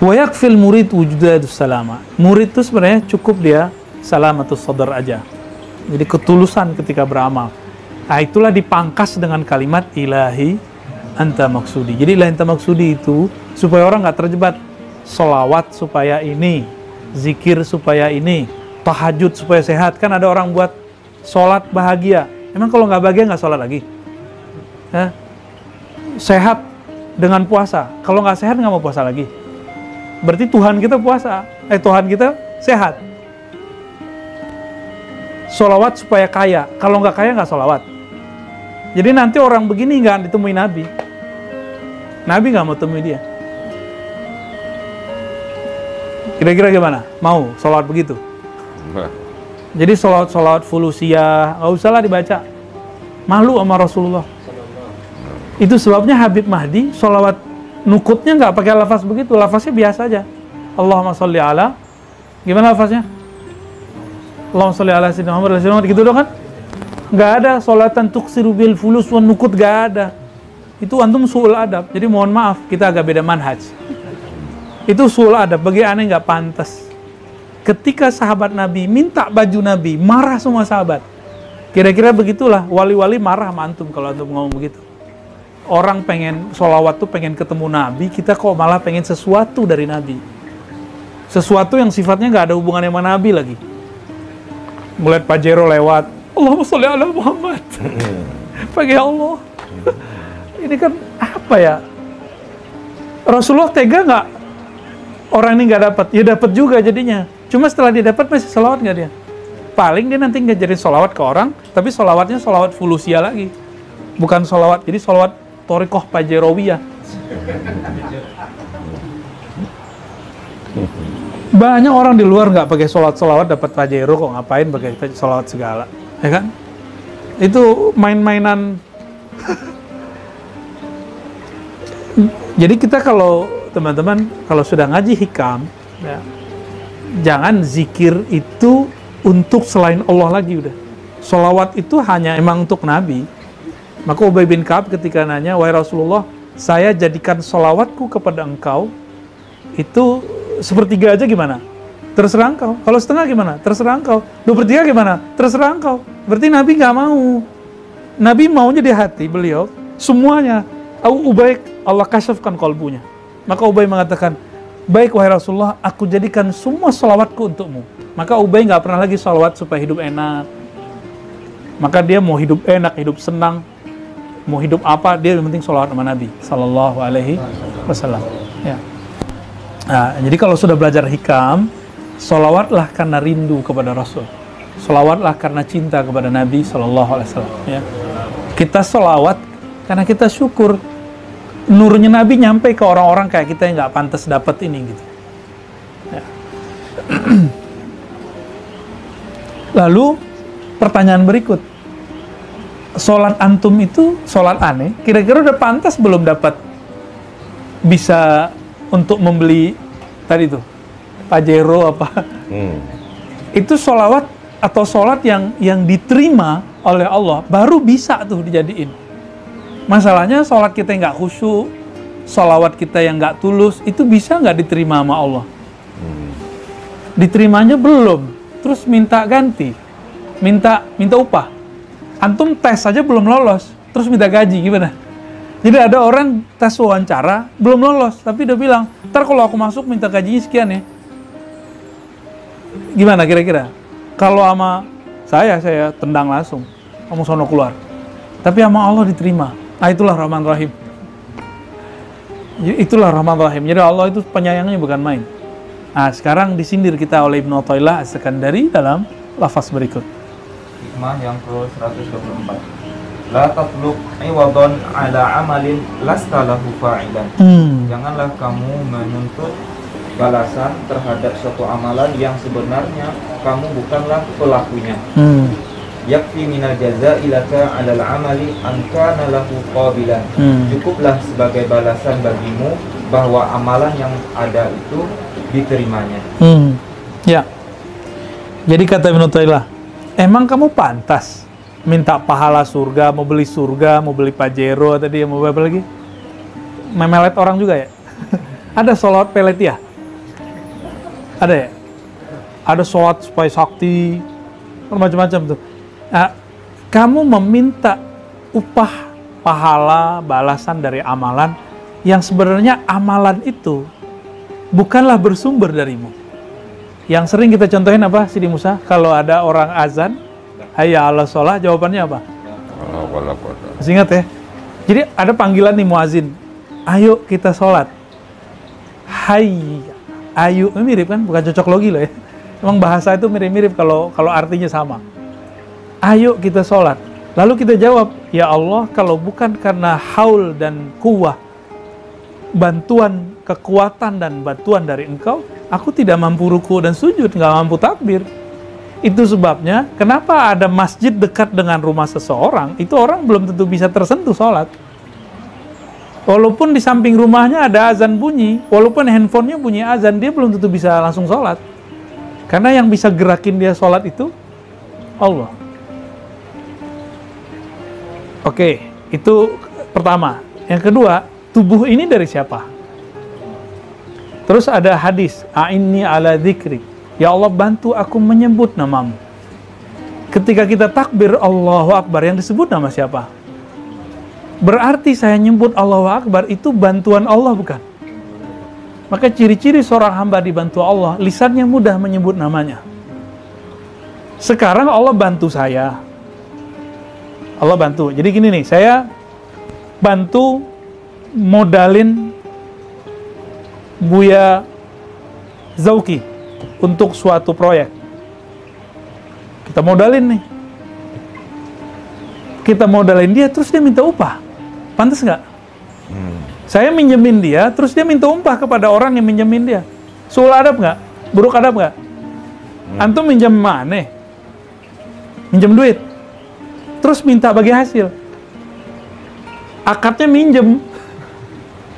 Wa yakfil murid wujudadus salama. Murid itu sebenarnya cukup dia salamatus sadar aja. Jadi ketulusan ketika beramal. Nah, itulah dipangkas dengan kalimat ilahi anta maksudi. Jadi ilahi anta maksudi itu supaya orang nggak terjebak. Sholawat supaya ini, zikir supaya ini, tahajud supaya sehat. Kan ada orang buat sholat bahagia. Emang kalau nggak bahagia nggak sholat lagi? Sehat dengan puasa. Kalau nggak sehat nggak mau puasa lagi. Berarti Tuhan kita puasa. Tuhan kita sehat. Sholawat supaya kaya. Kalau nggak kaya nggak sholawat. Jadi nanti orang begini nggak ditemui Nabi. Nabi nggak mau temui dia. Kira-kira gimana? Mau sholawat begitu? Jadi sholawat fulusia nggak usah lah dibaca. Malu sama Rasulullah. Itu sebabnya Habib Mahdi sholawat nukutnya nggak pakai lafaz begitu, lafaznya biasa aja. Allahumma sholli ala, gimana lafaznya? Allahumma sholli ala sayyidina Muhammad, gitu dong kan? Nggak ada sholatan tuksiru bil fulus wan nukut, nggak ada. Itu antum su'ul adab. Jadi mohon maaf, kita agak beda manhaj. Itu su'ul adab, bagi aneh nggak pantas. Ketika sahabat Nabi minta baju Nabi, marah semua sahabat. Kira-kira begitulah, wali-wali marah sama antum kalau antum ngomong begitu. Orang pengen sholawat tuh pengen ketemu Nabi, kita kok malah pengen sesuatu dari Nabi. Sesuatu yang sifatnya nggak ada hubungannya sama Nabi lagi. Melihat Pajero lewat, Allahumma sholli ala Muhammad. Pakai Allah. Ini kan apa ya? Rasulullah tega nggak? Orang ini nggak dapat, ya dapat juga jadinya. Cuma setelah dia dapat masih sholawat nggak dia? Paling dia nanti nggak jadi sholawat ke orang, tapi sholawatnya sholawat fulusia lagi. Bukan sholawat, jadi sholawat Torikoh Pajerawiyah. Banyak orang di luar nggak pakai sholawat dapat Pajero, kok ngapain pakai sholawat segala, ya kan? Itu main-mainan. Jadi kita kalau teman-teman kalau sudah ngaji hikam, ya, jangan zikir itu untuk selain Allah lagi udah. Sholawat itu hanya emang untuk Nabi. Maka Ubay bin Ka'ab ketika nanya, wahai Rasulullah, saya jadikan sholawatku kepada engkau itu sepertiga aja gimana? Terserah engkau. Kalau setengah gimana? Terserah engkau. 2/3 gimana? Terserah engkau. Berarti Nabi nggak mau. Nabi maunya di hati beliau semuanya. Ubay, Allah kasyafkan qalbunya. Maka Ubay mengatakan, baik wahai Rasulullah, aku jadikan semua sholawatku untukmu. Maka Ubay nggak pernah lagi sholawat supaya hidup enak. Maka dia mau hidup enak, hidup senang, mau hidup apa, dia yang penting sholawat sama Nabi Sallallahu Alaihi Wasallam. Ya. Nah, jadi kalau sudah belajar hikam, sholawatlah karena rindu kepada Rasul. Sholawatlah karena cinta kepada Nabi Sallallahu Alaihi Wasallam. Ya. Kita sholawat karena kita syukur nurnya Nabi nyampe ke orang-orang kayak kita yang nggak pantas dapat ini gitu. Ya. Lalu pertanyaan berikut. Sholat antum itu sholat aneh, kira-kira udah pantas belum dapat bisa untuk membeli tadi tuh Pajero apa? Itu sholawat atau sholat yang diterima oleh Allah baru bisa tuh dijadiin. Masalahnya sholat kita yang nggak khusyuk, sholawat kita yang nggak tulus, itu bisa nggak diterima sama Allah? Diterimanya belum, terus minta ganti, minta upah. Antum tes saja belum lolos, terus minta gaji, gimana? Jadi ada orang tes wawancara, belum lolos, tapi dia bilang, ntar kalau aku masuk minta gajinya sekian ya. Gimana kira-kira? Kalau sama saya tendang langsung, kamu sono keluar. Tapi sama Allah diterima. Nah itulah Rahman Rahim. Itulah Rahman Rahim. Jadi Allah itu penyayangnya bukan main. Nah sekarang disindir kita oleh Ibnu Athaillah As-Sakandari dalam lafaz berikut. Hikmah yang ke-124. La tatlub iwadon ala amalin lasta lahu fa'ilan. Janganlah kamu menuntut balasan terhadap suatu amalan yang sebenarnya kamu bukanlah pelakunya. Yakfi minal jaza'i laka 'alal 'amali an kana lahu qabilan. Cukuplah sebagai balasan bagimu bahwa amalan yang ada itu diterimanya. Ya. Jadi kata Ibnu Athaillah, emang kamu pantas minta pahala surga, mau beli Pajero tadi, mau apa lagi? Memelet orang juga ya? Ada sholawat pelet ya? Ada ya? Ada sholat supaya sakti, macam-macam tuh. Nah, kamu meminta upah, pahala, balasan dari amalan yang sebenarnya amalan itu bukanlah bersumber darimu. Yang sering kita contohin apa, Sidi Musa? Kalau ada orang azan, hayya ala sholat, jawabannya apa? Masih ingat ya? Jadi ada panggilan nih muazin, ayo kita sholat. Hayya, ayo, ini mirip kan? Bukan cocok logi loh ya. Emang bahasa itu mirip-mirip kalau artinya sama. Ayo kita sholat. Lalu kita jawab, ya Allah, kalau bukan karena haul dan kuwah, bantuan, kekuatan dan bantuan dari Engkau, aku tidak mampu ruku dan sujud, nggak mampu takbir. Itu sebabnya, kenapa ada masjid dekat dengan rumah seseorang, itu orang belum tentu bisa tersentuh sholat. Walaupun di samping rumahnya ada azan bunyi, walaupun handphonenya bunyi azan, dia belum tentu bisa langsung sholat. Karena yang bisa gerakin dia sholat itu Allah. Oke, itu pertama. Yang kedua, tubuh ini dari siapa? Terus ada hadis, a'inni ala dzikrik. Ya Allah, bantu aku menyebut namamu. Ketika kita takbir Allahu Akbar, yang disebut nama siapa? Berarti saya nyebut Allahu Akbar, itu bantuan Allah bukan? Maka ciri-ciri seorang hamba dibantu Allah, lisannya mudah menyebut namanya. Sekarang Allah bantu saya. Allah bantu. Jadi gini nih, saya bantu modalin Buya Zauki untuk suatu proyek. Kita modalin nih. Kita modalin dia, terus dia minta upah. Pantas nggak? Saya minjemin dia, terus dia minta upah kepada orang yang minjemin dia. Suul adab nggak? Buruk adab nggak? Antum minjem mana? Minjem duit. Terus minta bagi hasil. Akadnya minjem.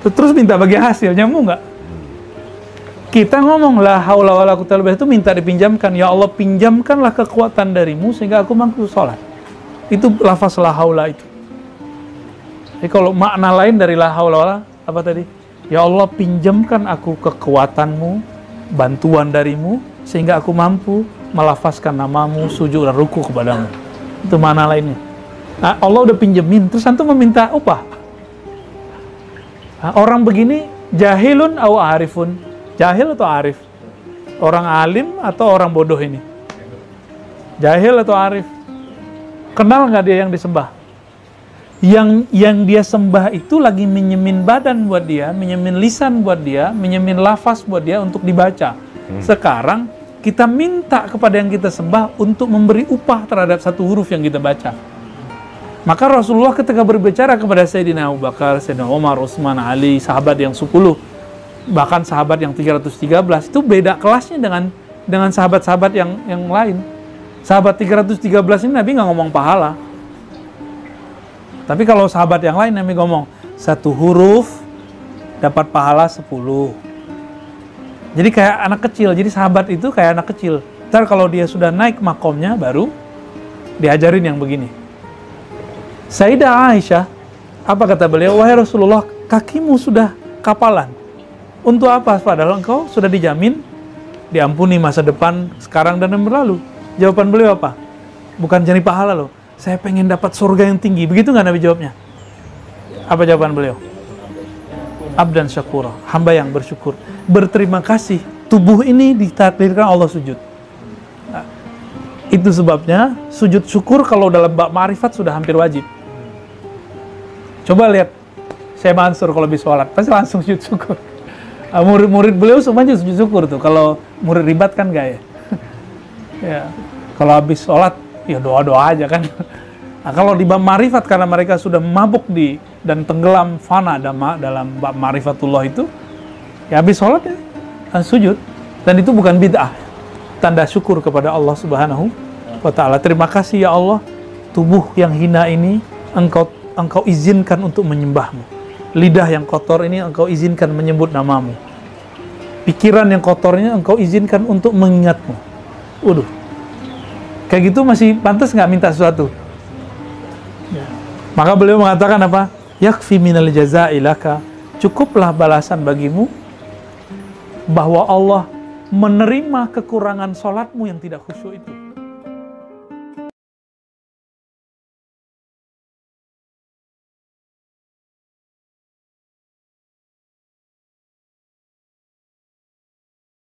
Terus minta bagi hasil. Nyambung nggak? Kita ngomong la haula wala quwwata illa billah itu minta dipinjamkan. Ya Allah, pinjamkanlah kekuatan darimu sehingga aku mampu sholat. Itu lafaz la haula itu. Jadi kalau makna lain dari la haula wala apa tadi? Ya Allah, pinjamkan aku kekuatanmu, bantuan darimu sehingga aku mampu melafazkan namamu, sujud dan ruku kepadamu. Itu makna lainnya. Nah, Allah udah pinjemin, terus antum meminta upah. Nah, orang begini jahilun au arifun. Jahil atau arif? Orang alim atau orang bodoh ini? Jahil atau arif? Kenal nggak dia yang disembah? Yang dia sembah itu lagi minyemin badan buat dia, minyemin lisan buat dia, minyemin lafaz buat dia untuk dibaca. Sekarang kita minta kepada yang kita sembah untuk memberi upah terhadap satu huruf yang kita baca. Maka Rasulullah ketika berbicara kepada Sayyidina Abu Bakar, Sayyidina Umar, Utsman, Ali, sahabat yang 10, bahkan sahabat yang 313, itu beda kelasnya dengan sahabat-sahabat yang lain. Sahabat 313 ini Nabi nggak ngomong pahala. Tapi kalau sahabat yang lain Nabi ngomong, satu huruf dapat pahala 10. Jadi kayak anak kecil. Jadi sahabat itu kayak anak kecil. Ntar kalau dia sudah naik makomnya, baru diajarin yang begini. Sayyidah Aisyah, apa kata beliau? Wahai Rasulullah, kakimu sudah kapalan. Untuk apa? Padahal engkau sudah dijamin diampuni masa depan, sekarang dan yang berlalu. Jawaban beliau apa? Bukan cari pahala loh, saya pengen dapat surga yang tinggi. Begitu nggak Nabi jawabnya? Apa jawaban beliau? Abdan syakura, hamba yang bersyukur, berterima kasih. Tubuh ini ditakdirkan Allah sujud. Nah, itu sebabnya sujud syukur kalau dalam bab ma'rifat sudah hampir wajib. Coba lihat, saya Mansur kalau habis sholat pasti langsung sujud syukur. Murid-murid beliau semuanya sujud syukur tuh. Kalau murid ribat kan enggak ya? Ya, kalau habis sholat ya doa-doa aja kan. Nah, kalau di bab ma'rifat karena mereka sudah mabuk dan tenggelam fana dalam bab ma'rifatullah itu, ya habis sholat ya sujud. Dan itu bukan bid'ah, tanda syukur kepada Allah Subhanahu wa ta'ala. Terima kasih ya Allah, tubuh yang hina ini engkau izinkan untuk menyembahmu. Lidah yang kotor ini engkau izinkan menyebut namamu. Pikiran yang kotornya engkau izinkan untuk mengingatmu. Waduh, kayak gitu masih pantas nggak minta sesuatu? Ya. Maka beliau mengatakan apa? Yakfi minal jaza'i laka, cukuplah balasan bagimu bahwa Allah menerima kekurangan sholatmu yang tidak khusyuk itu.